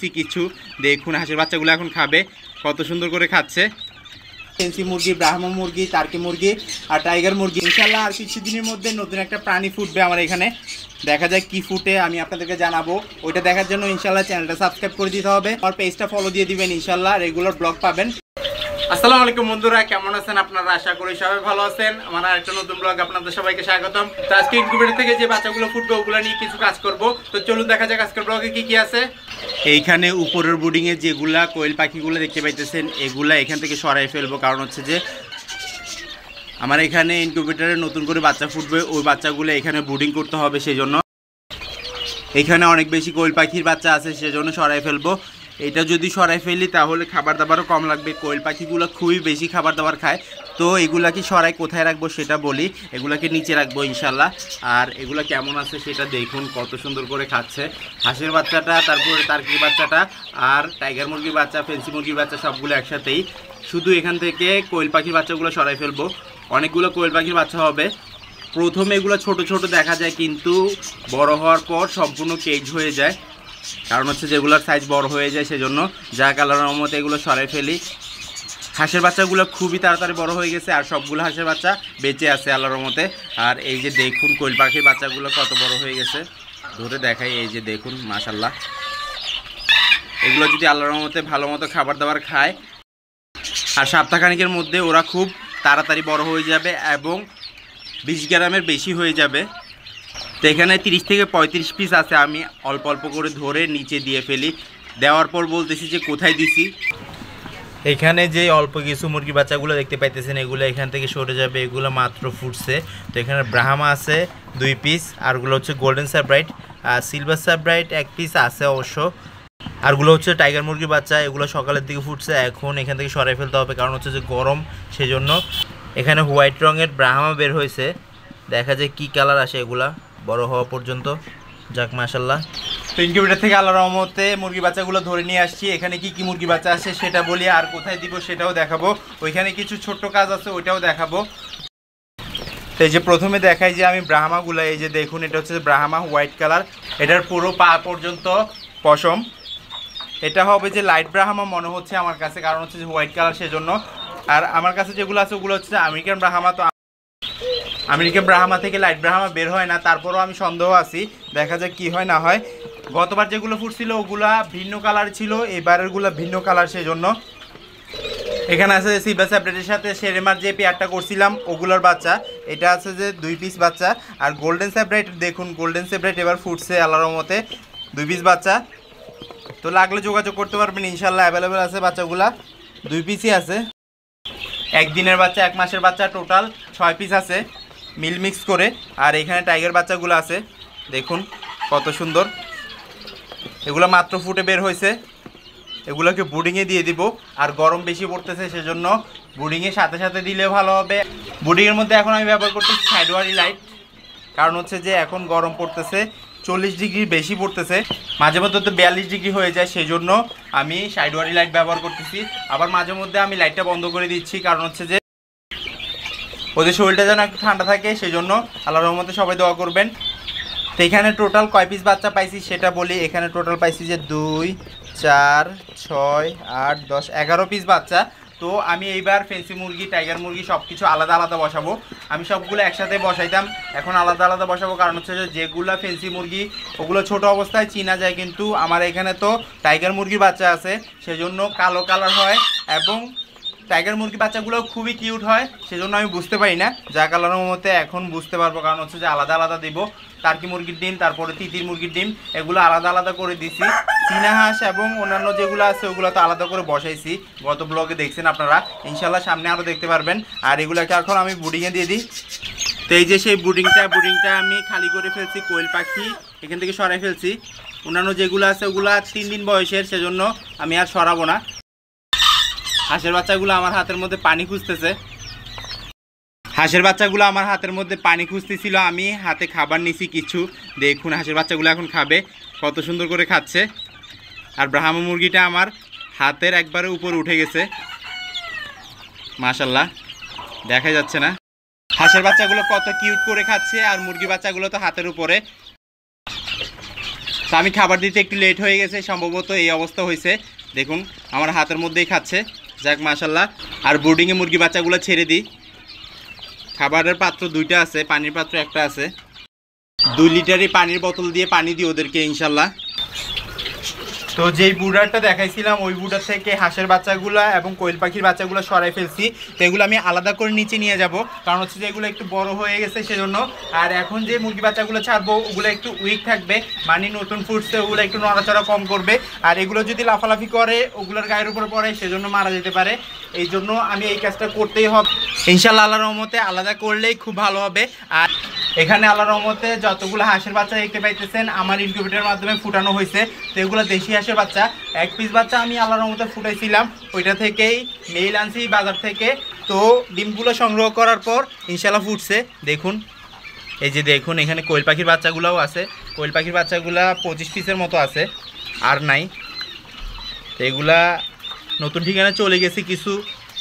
কিছু দেখুন হাঁসের বাচ্চাগুলো এখন খাবে কত সুন্দর করে খাচ্ছে। ফেন্সি মুরগি, ব্রাহ্মা মুরগি, টার্কি মুরগি আর টাইগার মুরগি। ইনশাল্লাহ আর কিছুদিনের মধ্যে নতুন একটা প্রাণী ফুটবে আমার এখানে। দেখা যায় কি ফুটে আমি আপনাদেরকে জানাবো। ওইটা দেখার জন্য ইনশাল্লাহ চ্যানেলটা সাবস্ক্রাইব করে দিতে হবে, আর পেজটা ফলো দিয়ে দিবেন। ইনশাল্লাহ রেগুলার ব্লগ পাবেন। আসসালামু আলাইকুম বন্ধুরা, কেমন আছেন আপনারা? আশা করি সবাই ভালো আছেন। আমার আরেকটা নতুন ব্লগ আপনাদের সবাইকে স্বাগতম। তো আজকে ইনকিউবেটর থেকে যে বাচ্চাগুলো ফুটবে ওগুলো নিয়ে কিছু কাজ করব। তো চলুন দেখা যাক আজকের ব্লগে কি কি আছে। এইখানে উপরের বোর্ডিংয়ে যেগুলা কোয়েল পাখিগুলো দেখতে পাইতেছেন এগুলা এখান থেকে সরাই ফেলবো, কারণ হচ্ছে যে আমার এখানে ইনকিউবেটরে নতুন করে বাচ্চা ফুটবে, ওই বাচ্চাগুলো এখানে ব্রুডিং করতে হবে। সেই জন্য এখানে অনেক বেশি কোয়েল পাখির বাচ্চা আছে, সেজন্য সরাই ফেলবো। এটা যদি সরাই ফেলি তাহলে খাবার দাবারও কম লাগবে। কোয়েল পাখিগুলো খুবই বেশি খাবার দাবার খায়, তো এগুলাকে সরাই কোথায় রাখবো সেটা বলি। এগুলাকে নিচে রাখবো ইনশাল্লাহ। আর এগুলা কেমন আছে সেটা দেখুন, কত সুন্দর করে খাচ্ছে। হাঁসের বাচ্চাটা, তারপরে টার্কির বাচ্চাটা, আর টাইগার মুরগির বাচ্চা, ফেন্সি মুরগির বাচ্চা সবগুলো একসাথেই। শুধু এখান থেকে কোয়েল পাখির বাচ্চাগুলো সরাই ফেলবো। অনেকগুলো কোয়েল পাখির বাচ্চা হবে। প্রথমে এগুলো ছোট ছোট দেখা যায়, কিন্তু বড় হওয়ার পর সম্পূর্ণ কেজ হয়ে যায়, কারণ হচ্ছে যেগুলোর সাইজ বড় হয়ে যায়। সেজন্য যা কালারের মতো এগুলো সরাই ফেলি। হাঁসের বাচ্চাগুলো খুবই তাড়াতাড়ি বড় হয়ে গেছে, আর সবগুলো হাঁসের বাচ্চা বেঁচে আছে আল্লাহর মতে। আর এই যে দেখুন কোয়েল পাখির বাচ্চাগুলো কত বড় হয়ে গেছে, ধরে দেখাই। এই যে দেখুন, মাশাল্লাহ। এগুলো যদি আল্লাহর মতে ভালো মতো খাবার দাবার খায়, আর সপ্তাহখানেকের মধ্যে ওরা খুব তাড়াতাড়ি বড় হয়ে যাবে এবং 20 গ্রামের বেশি হয়ে যাবে। তো এখানে 30 থেকে 35 পিস আছে। আমি অল্প অল্প করে ধরে নিচে দিয়ে ফেলি। দেওয়ার পর বলতেছি যে কোথায় দিছি। এখানে যে অল্প কিছু মুরগি বাচ্চাগুলো দেখতে পাইতেছেন এগুলো এখান থেকে সরে যাবে। এগুলো মাত্র ফুটছে। তো এখানে ব্রাহ্মা আছে 2 পিস, আরগুলো হচ্ছে গোল্ডেন সারব্রাইট, আর সিলভার সারব্রাইট 1 পিস আছে অবশ্য। আরগুলো হচ্ছে টাইগার মুরগির বাচ্চা। এগুলো সকালের দিকে ফুটছে, এখন এখান থেকে সরাই ফেলতে হবে, কারণ হচ্ছে যে গরম, সেজন্য। এখানে হোয়াইট রঙের ব্রাহ্মা বের হয়েছে, দেখা যায় কি কালার আসে এগুলা বড় হওয়া পর্যন্ত। যাক, মাশাল্লাহ। তো ইনকিউবেটর থেকে আল্লাহর রহমতে মুরগি বাচ্চাগুলো ধরে নিয়ে আসছি। এখানে কি কি মুরগি বাচ্চা আসে সেটা বলি, আর কোথায় দিব সেটাও দেখাবো। ওইখানে কিছু ছোট্ট কাজ আছে, ওইটাও দেখাবো। তো এই যে প্রথমে দেখাই যে আমি ব্রাহ্মাগুলো, এই যে দেখুন, এটা হচ্ছে ব্রাহ্মা হোয়াইট কালার। এটার পুরো পা পর্যন্ত পশম। এটা হবে যে লাইট ব্রাহ্মা মনে হচ্ছে আমার কাছে, কারণ হচ্ছে যে হোয়াইট কালার, সেজন্য। আর আমার কাছে যেগুলো আছে ওগুলো হচ্ছে আমেরিকান ব্রাহ্মা। তো আমেরিকান ব্রাহ্মা থেকে লাইট ব্রাহ্মা বের হয় না, তারপরেও আমি সন্দেহ আছি, দেখা যায় কি হয় না হয়। গতবার যেগুলো ফুটছিল ওগুলা ভিন্ন কালার ছিল, এবারেরগুলো ভিন্ন কালার, সেজন্য। এখানে আছে সিলভার সারব্রাইটের সাথে শেরেমার যে পেয়ারটা করছিলাম ওগুলোর বাচ্চা। এটা আছে যে 2 পিস বাচ্চা। আর গোল্ডেন সারব্রাইট দেখুন, গোল্ডেন সারব্রাইট এবার ফুটছে আল্লাহর মতে, 2 পিস বাচ্চা। তো লাগলে যোগাযোগ করতে পারবেন ইনশাল্লাহ, অ্যাভেলেবেল আছে বাচ্চাগুলা, 2 পিসই আছে। একদিনের বাচ্চা, 1 মাসের বাচ্চা, টোটাল 6 পিস আছে মিল মিক্স করে। আর এখানে টাইগার বাচ্চাগুলো আছে, দেখুন কত সুন্দর। এগুলো মাত্র ফুটে বের হয়েছে। এগুলোকে বুডিংয়ে দিয়ে দিব। আর গরম বেশি পড়তেছে, সেজন্য বুডিংয়ের সাথে সাথে দিলে ভালো হবে। বুডিংয়ের মধ্যে এখন আমি ব্যবহার করতেছি সাইডওয়ারি লাইট, কারণ হচ্ছে যে এখন গরম পড়তেছে, 40 ডিগ্রি বেশি পড়তেছে, মাঝে মধ্যে তো 42 ডিগ্রি হয়ে যায়, সেই জন্য আমি সাইডওয়ারি লাইট ব্যবহার করতেছি। আবার মাঝে মধ্যে আমি লাইটটা বন্ধ করে দিচ্ছি, কারণ হচ্ছে যে ওদের শরীরটা যেন একটু ঠান্ডা থাকে, সেই জন্য। আল্লাহর রহমতে সবাই দোয়া করবেন। তো এখানে টোটাল কয় পিস বাচ্চা পাইছি সেটা বলি। এখানে টোটাল পাইছি যে 2, 4, 6, 8, 10, 11 পিস বাচ্চা। তো আমি এইবার ফেন্সি মুরগি, টাইগার মুরগি সব কিছু আলাদা আলাদা বসাবো। আমি সবগুলো একসাথে বসাইতাম, এখন আলাদা আলাদা বসাবো, কারণ হচ্ছে যে যেগুলো ফেন্সি মুরগি ওগুলো ছোট অবস্থায় চিনা যায়, কিন্তু আমার এখানে তো টাইগার মুরগির বাচ্চা আছে, সেজন্য কালো কালার হয়। এবং টাইগার মুরগি বাচ্চাগুলো খুবই কিউট হয়, সেজন্য আমি বুঝতে পারি না। যা কালারের মধ্যে এখন বুঝতে পারবো, কারণ হচ্ছে যে আলাদা আলাদা দিব। টার্কি মুরগির ডিম, তারপরে তিতির মুরগির ডিম, এগুলো আলাদা আলাদা করে দিছি। চীনা হাঁস এবং অন্যান্য যেগুলো আছে ওগুলো তো আলাদা করে বসাইছি, গত ব্লগে দেখছেন আপনারা। ইনশাল্লাহ সামনে আরও দেখতে পারবেন। আর এগুলোকে এখন আমি বুডিংয়ে দিয়ে দিই। তো এই যে সেই বুডিংটা আমি খালি করে ফেলছি। কোয়েল পাখি এখান থেকে সরাই ফেলছি। অন্যান্য যেগুলো আছে ওগুলো 3 দিন বয়সের, সেজন্য আমি আর সরাবো না। হাঁসের বাচ্চাগুলো আমার হাতের মধ্যে পানি খুঁজতেছে। আমি হাতে খাবার নিছি কিছু, দেখুন হাঁসের বাচ্চাগুলো এখন খাবে কত সুন্দর করে খাচ্ছে। আর ব্রাহ্মা মুরগিটা আমার হাতের একবারে উপরে উঠে গেছে, মাশাল্লাহ, দেখা যাচ্ছে না। হাঁসের বাচ্চাগুলো কত কিউট করে খাচ্ছে, আর মুরগি বাচ্চাগুলো তো হাতের উপরে। তো আমি খাবার দিতে একটু লেট হয়ে গেছে, সম্ভবত এই অবস্থা হয়েছে। দেখুন আমার হাতের মধ্যেই খাচ্ছে, যাক মাশাল্লাহ। আর বোর্ডিংয়ে মুরগি বাচ্চাগুলো ছেড়ে দিই। খাবারের পাত্র 2টা আছে, পানির পাত্র একটা আছে। 2 লিটারই পানির বোতল দিয়ে পানি দিই ওদেরকে ইনশাল্লাহ। তো যেই বুডারটা দেখাইছিলাম ওই বুডার থেকে হাঁসের বাচ্চাগুলো এবং কোয়েল পাখির বাচ্চাগুলো সরাই ফেলছি। তো এগুলো আমি আলাদা করে নিচে নিয়ে যাব, কারণ হচ্ছে যে এগুলো একটু বড় হয়ে গেছে সেজন্য। আর এখন যে মুরগি বাচ্চাগুলো ছাড়বো ওগুলো একটু উইক থাকবে, মানে নতুন ফুটছে, ওগুলো একটু নড়াচড়া কম করবে। আর এগুলো যদি লাফালাফি করে ওগুলোর গায়ের উপরে পড়ে সেজন্য মারা যেতে পারে। এই জন্য আমি এই কাজটা করতেই হবে ইনশাল্লাহ। আল্লাহর রহমতে আলাদা করলেই খুব ভালো হবে। আর এখানে আল্লাহর রহমতে যতগুলো হাঁসের বাচ্চা দেখতে পাইতেছেন আমার ইনকিউবেটরের মাধ্যমে ফুটানো হয়েছে। তো এগুলো দেশি হাঁসের বাচ্চা, 1 পিস বাচ্চা আমি আল্লাহর রহমতে ফুটাইছিলাম, ওইটা থেকেই মেল আনছি বাজার থেকে। তো ডিমগুলো সংগ্রহ করার পর ইনশাল্লাহ ফুটছে। দেখুন এই যে দেখুন এখানে কোয়েল পাখির বাচ্চাগুলোও আছে। কোয়েল পাখির বাচ্চাগুলা 25 পিসের মতো আছে, আর নাই। তো এগুলা নতুন ঠিকানা চলে গেছে, কিছু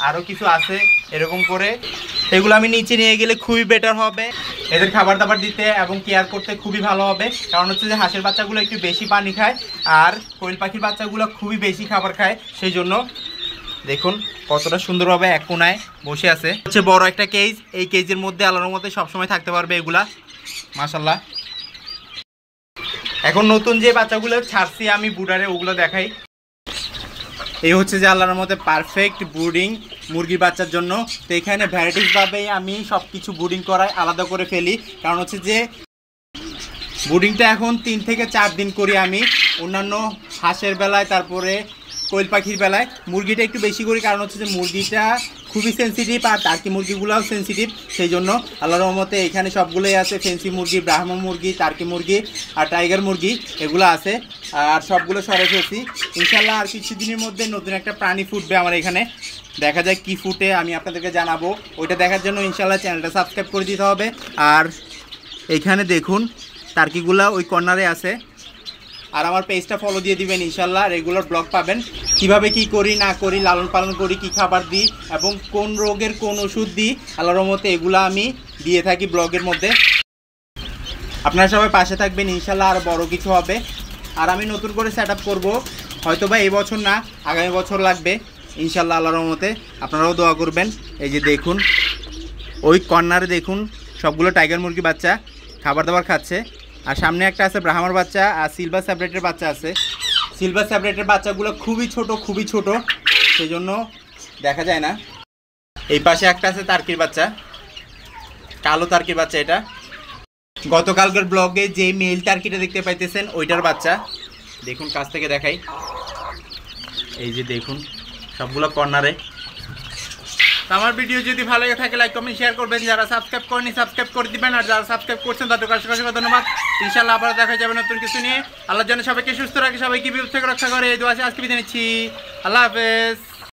আরও কিছু আছে এরকম করে। এগুলো আমি নিচে নিয়ে গেলে খুবই বেটার হবে, এদের খাবার দাবার দিতে এবং কেয়ার করতে খুবই ভালো হবে। কারণ হচ্ছে যে হাঁসের বাচ্চাগুলো একটু বেশি পানি খায় আর কোয়েল পাখির বাচ্চাগুলো খুবই বেশি খাবার খায়, সেই জন্য দেখুন কতটা সুন্দরভাবে এক কোনায় বসে আছে। হচ্ছে বড় একটা কেজ, এই কেজের মধ্যে আল্লাহর মধ্যে সবসময় থাকতে পারবে এগুলা মাশাল্লাহ। এখন নতুন যে বাচ্চাগুলো ছাড়ছি আমি বুডারে ওগুলো দেখাই। এই হচ্ছে যে আল্লাহর মধ্যে পারফেক্ট ব্রুডিং মুরগির বাচ্চার জন্য। তো এখানে ভ্যারাইটিসভাবেই আমি সব কিছু ব্রুডিং করাই আলাদা করে ফেলি, কারণ হচ্ছে যে ব্রুডিংটা এখন 3 থেকে 4 দিন করি আমি অন্যান্য হাঁসের বেলায়, তারপরে কোয়েল পাখির বেলায়। মুরগিটা একটু বেশি করি, কারণ হচ্ছে যে মুরগিটা খুবই সেন্সিটিভ আর টার্কি মুরগিগুলোও সেন্সিটিভ, সেই জন্য আল্লাহর রহমতে এখানে সবগুলোই আছে। ফেন্সি মুরগি, ব্রাহ্মা মুরগি, টার্কি মুরগি আর টাইগার মুরগি এগুলো আছে, আর সবগুলো সরে ফেলছি ইনশাল্লাহ। আর কিছুদিনের মধ্যে নতুন একটা প্রাণী ফুটবে আমার এখানে, দেখা যায় কি ফুটে আমি আপনাদেরকে জানাবো। ওইটা দেখার জন্য ইনশাল্লাহ চ্যানেলটা সাবস্ক্রাইব করে দিতে হবে। আর এখানে দেখুন টার্কিগুলো ওই কর্নারে আছে। আর আমার পেজটা ফলো দিয়ে দিবেন ইনশাল্লাহ, রেগুলার ব্লগ পাবেন কিভাবে কি করি না করি, লালন পালন করি, কি খাবার দিই এবং কোন রোগের কোন ওষুধ দিই, আল্লাহর রহমতে এগুলো আমি দিয়ে থাকি ব্লগের মধ্যে। আপনারা সবাই পাশে থাকবেন ইনশাল্লাহ, আর বড় কিছু হবে। আর আমি নতুন করে সেট আপ করবো, হয়তো বা এই বছর না আগামী বছর লাগবে ইনশাল্লাহ আল্লাহর রহমতে। আপনারাও দোয়া করবেন। এই যে দেখুন ওই কর্নারে দেখুন সবগুলো টাইগার মুরগি বাচ্চা খাবার দাবার খাচ্ছে। আর সামনে একটা আছে ব্রাহ্মার বাচ্চা আর সিলভার স্যাপারেটের বাচ্চা আছে। সিলভার স্যাপারেটের বাচ্চাগুলো খুবই ছোট, সেই জন্য দেখা যায় না। এই পাশে একটা আছে টার্কির বাচ্চা, কালো টার্কির বাচ্চা। এটা গতকালকের ব্লগে যে মেল টার্কিটা দেখতে পাইতেছেন ওইটার বাচ্চা। দেখুন কাছ থেকে দেখাই, এই যে দেখুন সবগুলো কর্নারে। আমার ভিডিও যদি ভালো লাগে থাকে লাইক কমেন্ট শেয়ার করবেন। যারা সাবস্ক্রাইব করেনি সাবস্ক্রাইব করে দিবেন, আর যারা সাবস্ক্রাইব করছেন তাদেরকে অসংখ্য ধন্যবাদ। ইনশাআল্লাহ আবার দেখা যাবে নতুন কিছু নিয়ে। আল্লাহ যেন সবাইকে সুস্থ রাখে, সবাইকে বিপদ থেকে রক্ষা করে এই দোয়া আছে। আজকে বিদায় নিচ্ছি, আল্লাহ হাফেজ।